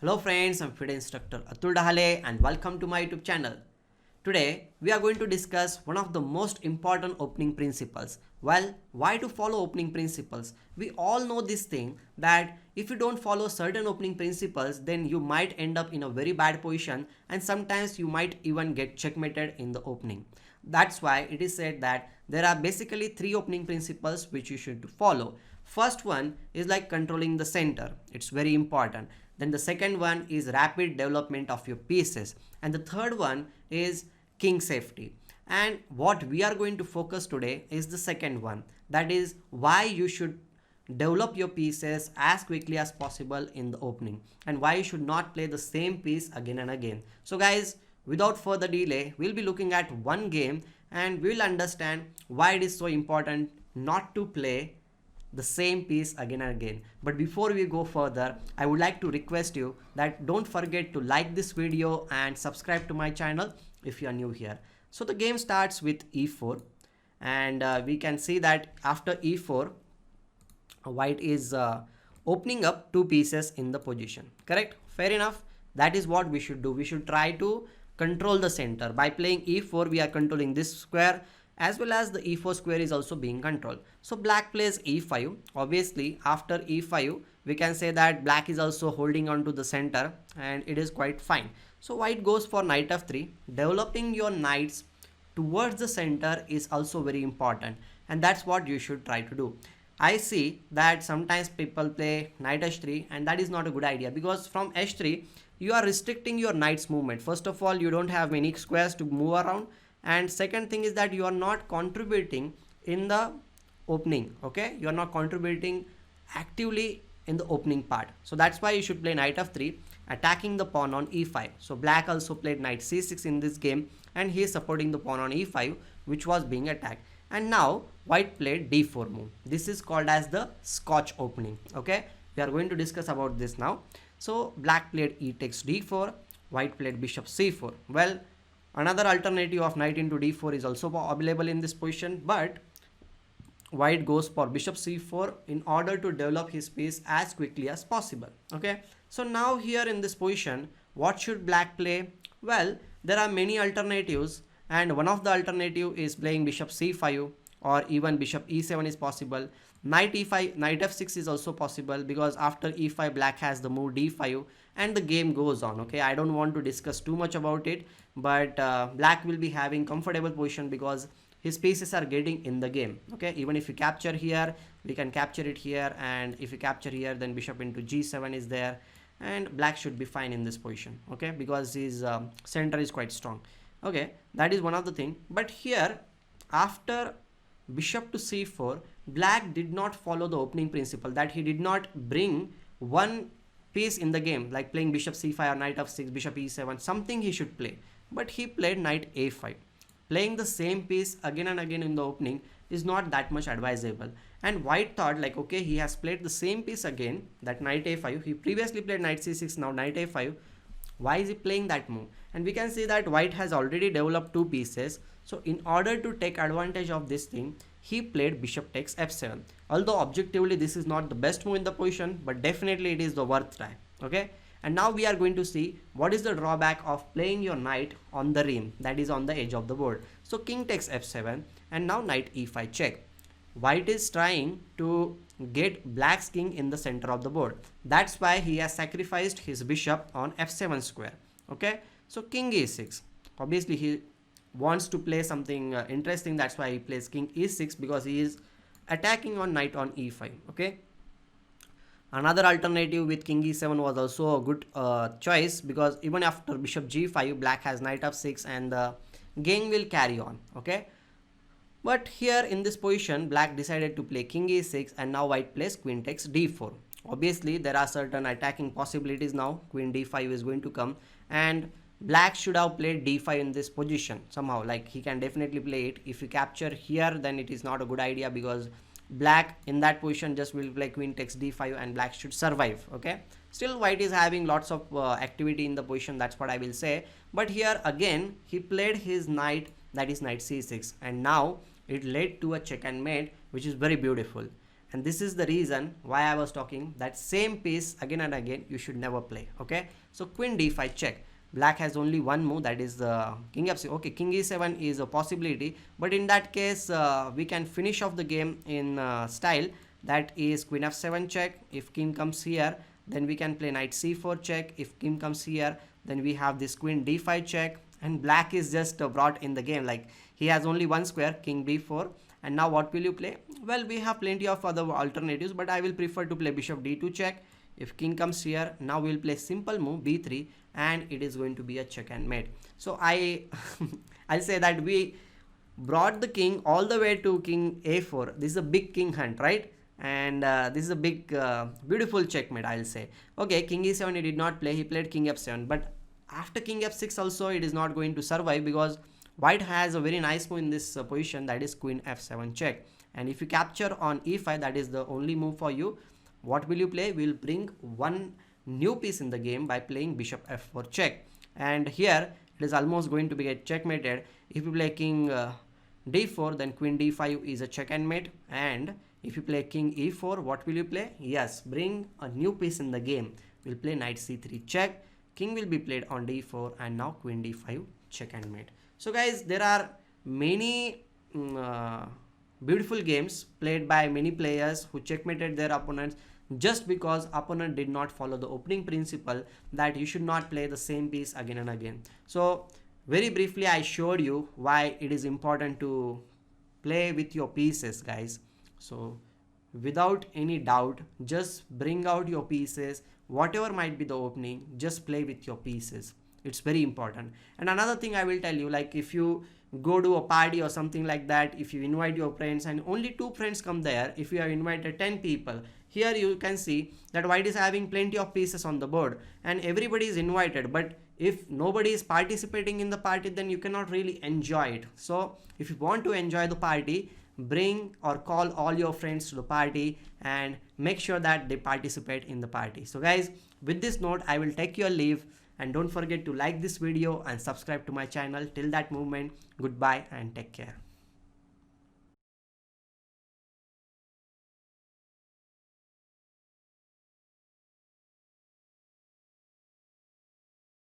Hello friends, I'm Fide Instructor Atul Dahale and welcome to my YouTube channel. Today we are going to discuss one of the most important opening principles. Well, why to follow opening principles? We all know this thing that if you don't follow certain opening principles, then you might end up in a very bad position and sometimes you might even get checkmated in the opening. That's why it is said that there are basically three opening principles which you should follow. First one is like controlling the center. It's very important. Then the second one is rapid development of your pieces. And the third one is king safety. And what we are going to focus today is the second one. That is why you should develop your pieces as quickly as possible in the opening and why you should not play the same piece again and again. So guys, without further delay, we'll be looking at one game and we'll understand why it is so important not to play the same piece again and again. But before we go further, I would like to request you that don't forget to like this video and subscribe to my channel if you are new here. So the game starts with e4 and we can see that after e4 white is opening up two pieces in the position. Correct? Fair enough. That is what we should do. We should try to control the center. By playing e4 we are controlling this square as well as the e4 square is also being controlled. So black plays e5. Obviously after e5 we can say that black is also holding on to the center and it is quite fine. So white goes for knight f3. Developing your knights towards the center is also very important and that's what you should try to do. I see that sometimes people play knight h3 and that is not a good idea because from h3 you are restricting your knight's movement. First of all, you don't have many squares to move around, and second thing is that you are not contributing in the opening. Okay, you are not contributing actively in the opening part. So that's why you should play knight f3 attacking the pawn on e5. So black also played knight c6 in this game and he is supporting the pawn on e5 which was being attacked. And now white played d4 move. This is called as the Scotch opening. Okay, we are going to discuss about this now. So black played e takes d4, white played bishop c4. Well, another alternative of knight into d4 is also available in this position, but white goes for bishop c4 in order to develop his piece as quickly as possible. Okay, so now here in this position, what should black play? Well, there are many alternatives and one of the alternative is playing bishop c5 or even bishop e7 is possible. Knight e5, knight f6 is also possible because after e5 black has the move d5 and the game goes on. Okay, I don't want to discuss too much about it, but black will be having comfortable position because his pieces are getting in the game. Okay, even if you capture here, we can capture it here, and if you capture here, then bishop into g7 is there and black should be fine in this position. Okay, because his center is quite strong. Okay, that is one of the thing. But here after bishop to c4, black did not follow the opening principle, that he did not bring one piece in the game like playing bishop c5 or knight f6, bishop e7, something he should play, but he played knight a5. Playing the same piece again and again in the opening is not that much advisable, and white thought like, okay, he has played the same piece again, that knight a5, he previously played knight c6, now knight a5, why is he playing that move? And we can see that white has already developed two pieces. So in order to take advantage of this thing, he played bishop takes f7. Although objectively this is not the best move in the position, but definitely it is the worth try. Okay, and now we are going to see what is the drawback of playing your knight on the rim, that is on the edge of the board. So king takes f7 and now knight e5 check. White is trying to get black's king in the center of the board. That's why he has sacrificed his bishop on f7 square. Okay, so king e6. Obviously he wants to play something interesting, that's why he plays king e6 because he is attacking on knight on e5. Okay, another alternative with king e7 was also a good choice because even after bishop g5 black has knight f6 and the game will carry on. Okay, but here in this position black decided to play king e6 and now white plays queen takes d4. Obviously there are certain attacking possibilities now. Queen d5 is going to come and black should have played d5 in this position somehow, like he can definitely play it. If you capture here, then it is not a good idea because black in that position just will play queen takes d5 and black should survive. Okay, still white is having lots of activity in the position, that's what I will say. But here again he played his knight, that is knight c6, and now it led to a check and mate, which is very beautiful. and this is the reason why I was talking that same piece again and again you should never play. Okay, so queen d5 check. Black has only one move, that is the king f7. Okay, king e7 is a possibility, but in that case we can finish off the game in style, that is queen f7 check. If king comes here, then we can play knight c4 check. If king comes here, then we have this queen d5 check, and black is just brought in the game, like he has only one square, king b4. And now what will you play? Well, we have plenty of other alternatives, but I will prefer to play bishop d2 check. If king comes here, now we'll play simple move b3, and it is going to be a check and mate. So I'll say that we brought the king all the way to king a4. This is a big king hunt, right? And this is a big beautiful checkmate, I'll say. Okay, king e7 he did not play, he played king f7, but after king f6 also it is not going to survive, because white has a very nice move in this position, that is queen f7 check. And if you capture on e5, that is the only move for you. What will you play? We'll bring one new piece in the game by playing bishop f4 check, and here it is almost going to be get checkmated. If you play king d4, then queen d5 is a check and mate. And if you play king e4, what will you play? Yes, bring a new piece in the game. We'll play knight c3 check. King will be played on d4, and now queen d5 check and mate. So guys, there are many beautiful games played by many players who checkmated their opponents just because opponent did not follow the opening principle that you should not play the same piece again and again. So very briefly I showed you why it is important to play with your pieces, guys. So without any doubt, just bring out your pieces, whatever might be the opening, just play with your pieces. It's very important. And another thing I will tell you, like if you go to a party or something like that, if you invite your friends and only 2 friends come there, if you have invited 10 people, here you can see that white is having plenty of pieces on the board and everybody is invited, but if nobody is participating in the party, then you cannot really enjoy it. So if you want to enjoy the party, bring or call all your friends to the party and make sure that they participate in the party. So guys, with this note I will take your leave, and don't forget to like this video and subscribe to my channel. Till that moment, goodbye and take care.